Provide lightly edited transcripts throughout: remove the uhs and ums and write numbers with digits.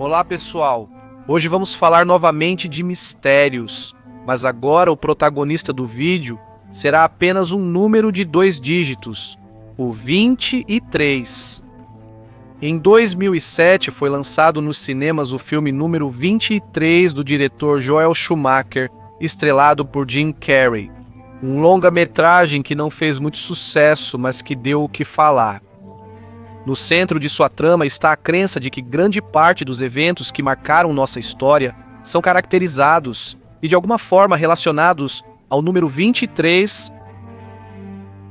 Olá, pessoal! Hoje vamos falar novamente de mistérios, mas agora o protagonista do vídeo será apenas um número de 2 dígitos, o 23. Em 2007 foi lançado nos cinemas o filme número 23 do diretor Joel Schumacher, estrelado por Jim Carrey. Um longa-metragem que não fez muito sucesso, mas que deu o que falar. No centro de sua trama está a crença de que grande parte dos eventos que marcaram nossa história são caracterizados e de alguma forma relacionados ao número 23.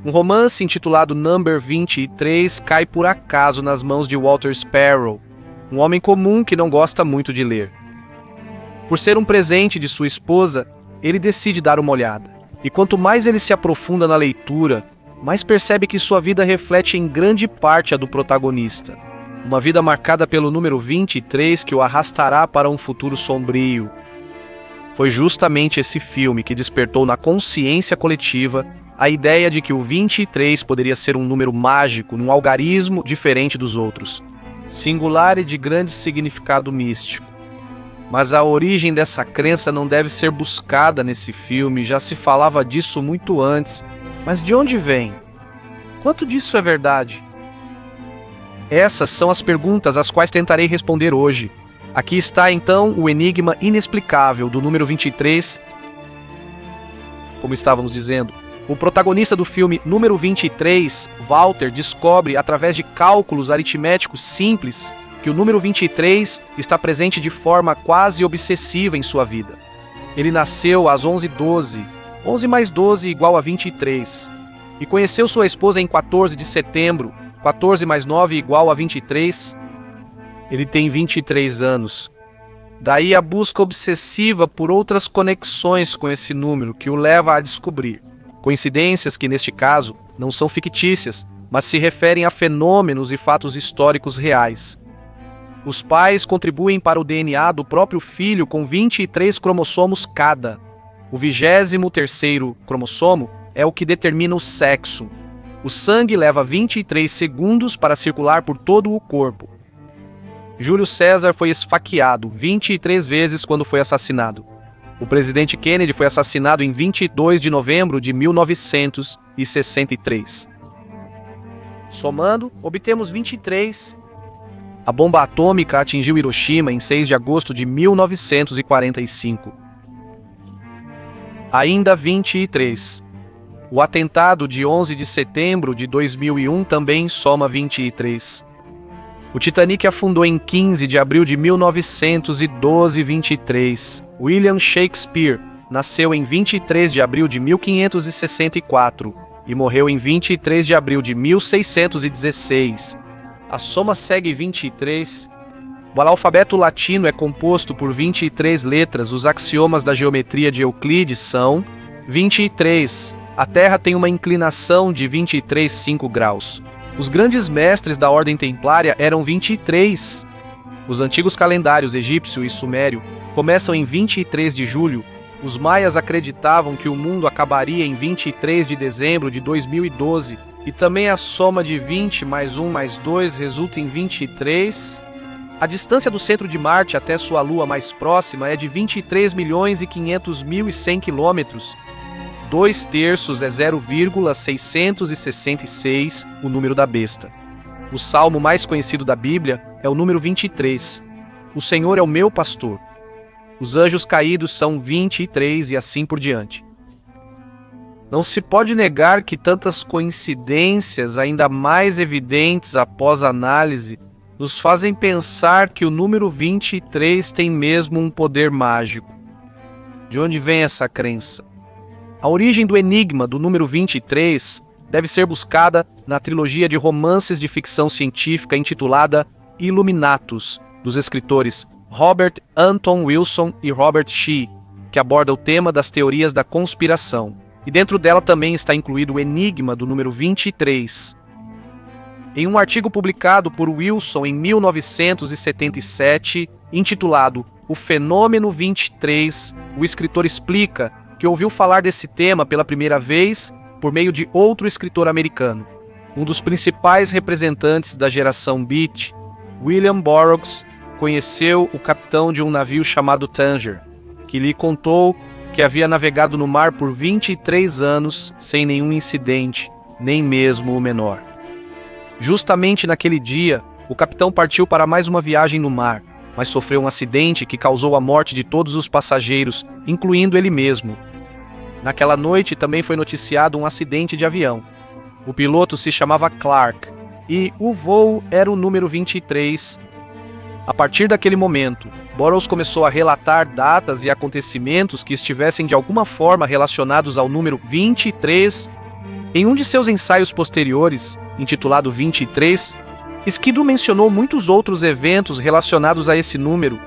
Um romance intitulado Number 23 cai por acaso nas mãos de Walter Sparrow, um homem comum que não gosta muito de ler. Por ser um presente de sua esposa, ele decide dar uma olhada. E quanto mais ele se aprofunda na leitura, mais percebe que sua vida reflete em grande parte a do protagonista. Uma vida marcada pelo número 23 que o arrastará para um futuro sombrio. Foi justamente esse filme que despertou na consciência coletiva a ideia de que o 23 poderia ser um número mágico num algarismo diferente dos outros, singular e de grande significado místico. Mas a origem dessa crença não deve ser buscada nesse filme, já se falava disso muito antes. Mas de onde vem? Quanto disso é verdade? Essas são as perguntas às quais tentarei responder hoje. Aqui está então o enigma inexplicável do número 23. Como estávamos dizendo, o protagonista do filme número 23, Walter, descobre através de cálculos aritméticos simples que o número 23 está presente de forma quase obsessiva em sua vida. Ele nasceu às 11h12. 11 mais 12 igual a 23. E conheceu sua esposa em 14 de setembro. 14 mais 9 igual a 23. Ele tem 23 anos. Daí a busca obsessiva por outras conexões com esse número que o leva a descobrir coincidências que, neste caso, não são fictícias, mas se referem a fenômenos e fatos históricos reais. Os pais contribuem para o DNA do próprio filho com 23 cromossomos cada. O 23º cromossomo é o que determina o sexo. O sangue leva 23 segundos para circular por todo o corpo. Júlio César foi esfaqueado 23 vezes quando foi assassinado. O presidente Kennedy foi assassinado em 22 de novembro de 1963. Somando, obtemos 23. A bomba atômica atingiu Hiroshima em 6 de agosto de 1945. Ainda 23. O atentado de 11 de setembro de 2001 também soma 23. O Titanic afundou em 15 de abril de 1912, 23. William Shakespeare nasceu em 23 de abril de 1564 e morreu em 23 de abril de 1616. A soma segue 23. O alfabeto latino é composto por 23 letras. Os axiomas da geometria de Euclides são 23. A Terra tem uma inclinação de 23,5 graus. Os grandes mestres da Ordem Templária eram 23. Os antigos calendários egípcio e sumério começam em 23 de julho. Os maias acreditavam que o mundo acabaria em 23 de dezembro de 2012. E também a soma de 20 mais 1 mais 2 resulta em 23. A distância do centro de Marte até sua lua mais próxima é de 23.500.100 quilômetros. 2/3 é 0,666, o número da besta. O salmo mais conhecido da Bíblia é o número 23. O Senhor é o meu pastor. Os anjos caídos são 23 e assim por diante. Não se pode negar que tantas coincidências, ainda mais evidentes após a análise, nos fazem pensar que o número 23 tem mesmo um poder mágico. De onde vem essa crença? A origem do enigma do número 23 deve ser buscada na trilogia de romances de ficção científica intitulada Illuminatus, dos escritores Robert Anton Wilson e Robert Shea, que aborda o tema das teorias da conspiração. E dentro dela também está incluído o enigma do número 23. Em um artigo publicado por Wilson em 1977, intitulado O Fenômeno 23, o escritor explica que ouviu falar desse tema pela primeira vez por meio de outro escritor americano, um dos principais representantes da geração Beat, William Burroughs, conheceu o capitão de um navio chamado Tanger, que lhe contou que havia navegado no mar por 23 anos sem nenhum incidente, nem mesmo o menor. Justamente naquele dia, o capitão partiu para mais uma viagem no mar, mas sofreu um acidente que causou a morte de todos os passageiros, incluindo ele mesmo. Naquela noite também foi noticiado um acidente de avião. O piloto se chamava Clark e o voo era o número 23. A partir daquele momento, Burroughs começou a relatar datas e acontecimentos que estivessem de alguma forma relacionados ao número 23. Em um de seus ensaios posteriores, intitulado 23, Skidoo mencionou muitos outros eventos relacionados a esse número.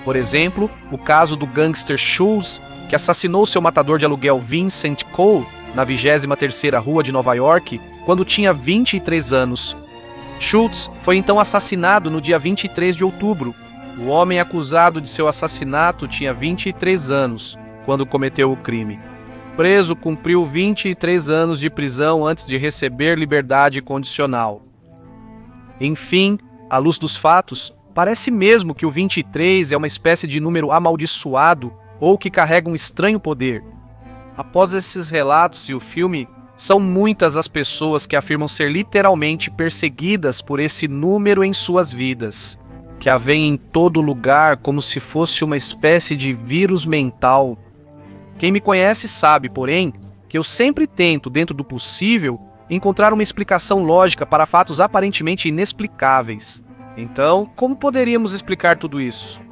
Por exemplo, o caso do gangster Schultz, que assassinou seu matador de aluguel Vincent Cole na 23ª Rua de Nova York, quando tinha 23 anos. Schultz foi então assassinado no dia 23 de outubro. O homem acusado de seu assassinato tinha 23 anos quando cometeu o crime. Preso, cumpriu 23 anos de prisão antes de receber liberdade condicional. Enfim, à luz dos fatos, parece mesmo que o 23 é uma espécie de número amaldiçoado ou que carrega um estranho poder. Após esses relatos e o filme, são muitas as pessoas que afirmam ser literalmente perseguidas por esse número em suas vidas, que a veem em todo lugar como se fosse uma espécie de vírus mental. Quem me conhece sabe, porém, que eu sempre tento, dentro do possível, encontrar uma explicação lógica para fatos aparentemente inexplicáveis. Então, como poderíamos explicar tudo isso?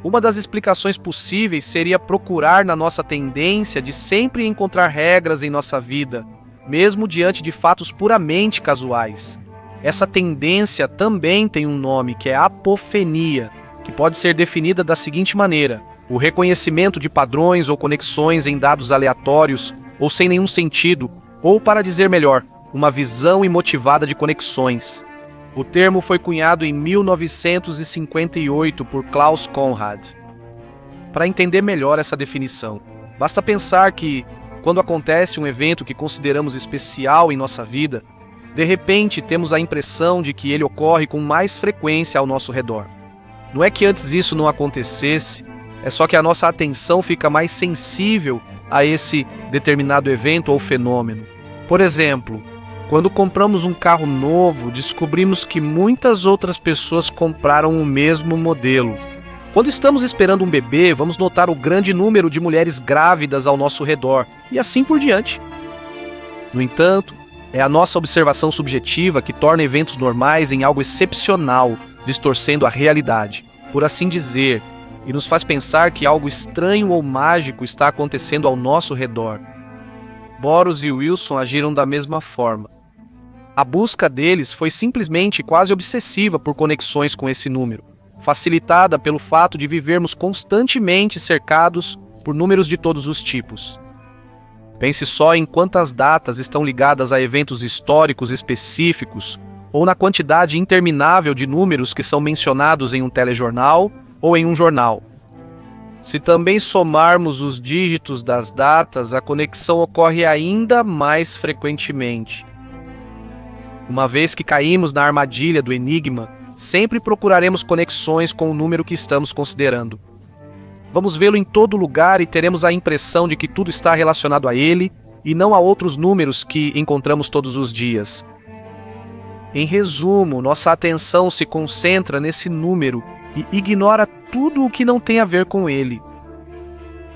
Uma das explicações possíveis seria procurar na nossa tendência de sempre encontrar regras em nossa vida, mesmo diante de fatos puramente casuais. Essa tendência também tem um nome, que é apofenia, que pode ser definida da seguinte maneira: o reconhecimento de padrões ou conexões em dados aleatórios ou sem nenhum sentido, ou, para dizer melhor, uma visão imotivada de conexões. O termo foi cunhado em 1958 por Klaus Conrad. Para entender melhor essa definição, basta pensar que, quando acontece um evento que consideramos especial em nossa vida, de repente temos a impressão de que ele ocorre com mais frequência ao nosso redor. Não é que antes isso não acontecesse, é só que a nossa atenção fica mais sensível a esse determinado evento ou fenômeno. Por exemplo, quando compramos um carro novo, descobrimos que muitas outras pessoas compraram o mesmo modelo. Quando estamos esperando um bebê, vamos notar o grande número de mulheres grávidas ao nosso redor, e assim por diante. No entanto, é a nossa observação subjetiva que torna eventos normais em algo excepcional, distorcendo a realidade, por assim dizer, e nos faz pensar que algo estranho ou mágico está acontecendo ao nosso redor. Burroughs e Wilson agiram da mesma forma. A busca deles foi simplesmente quase obsessiva por conexões com esse número, facilitada pelo fato de vivermos constantemente cercados por números de todos os tipos. Pense só em quantas datas estão ligadas a eventos históricos específicos ou na quantidade interminável de números que são mencionados em um telejornal ou em um jornal. Se também somarmos os dígitos das datas, a conexão ocorre ainda mais frequentemente. Uma vez que caímos na armadilha do enigma, sempre procuraremos conexões com o número que estamos considerando. Vamos vê-lo em todo lugar e teremos a impressão de que tudo está relacionado a ele e não a outros números que encontramos todos os dias. Em resumo, nossa atenção se concentra nesse número e ignora tudo o que não tem a ver com ele.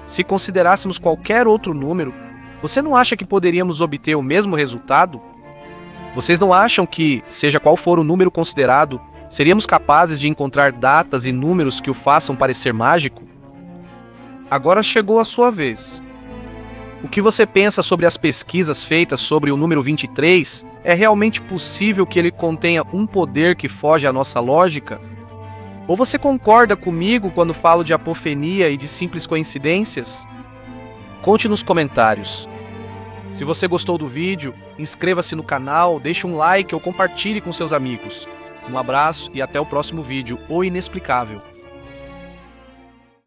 Se considerássemos qualquer outro número, você não acha que poderíamos obter o mesmo resultado? Vocês não acham que, seja qual for o número considerado, seríamos capazes de encontrar datas e números que o façam parecer mágico? Agora chegou a sua vez. O que você pensa sobre as pesquisas feitas sobre o número 23? É realmente possível que ele contenha um poder que foge à nossa lógica? Ou você concorda comigo quando falo de apofenia e de simples coincidências? Conte nos comentários. Se você gostou do vídeo, inscreva-se no canal, deixe um like ou compartilhe com seus amigos. Um abraço e até o próximo vídeo, O Inexplicável.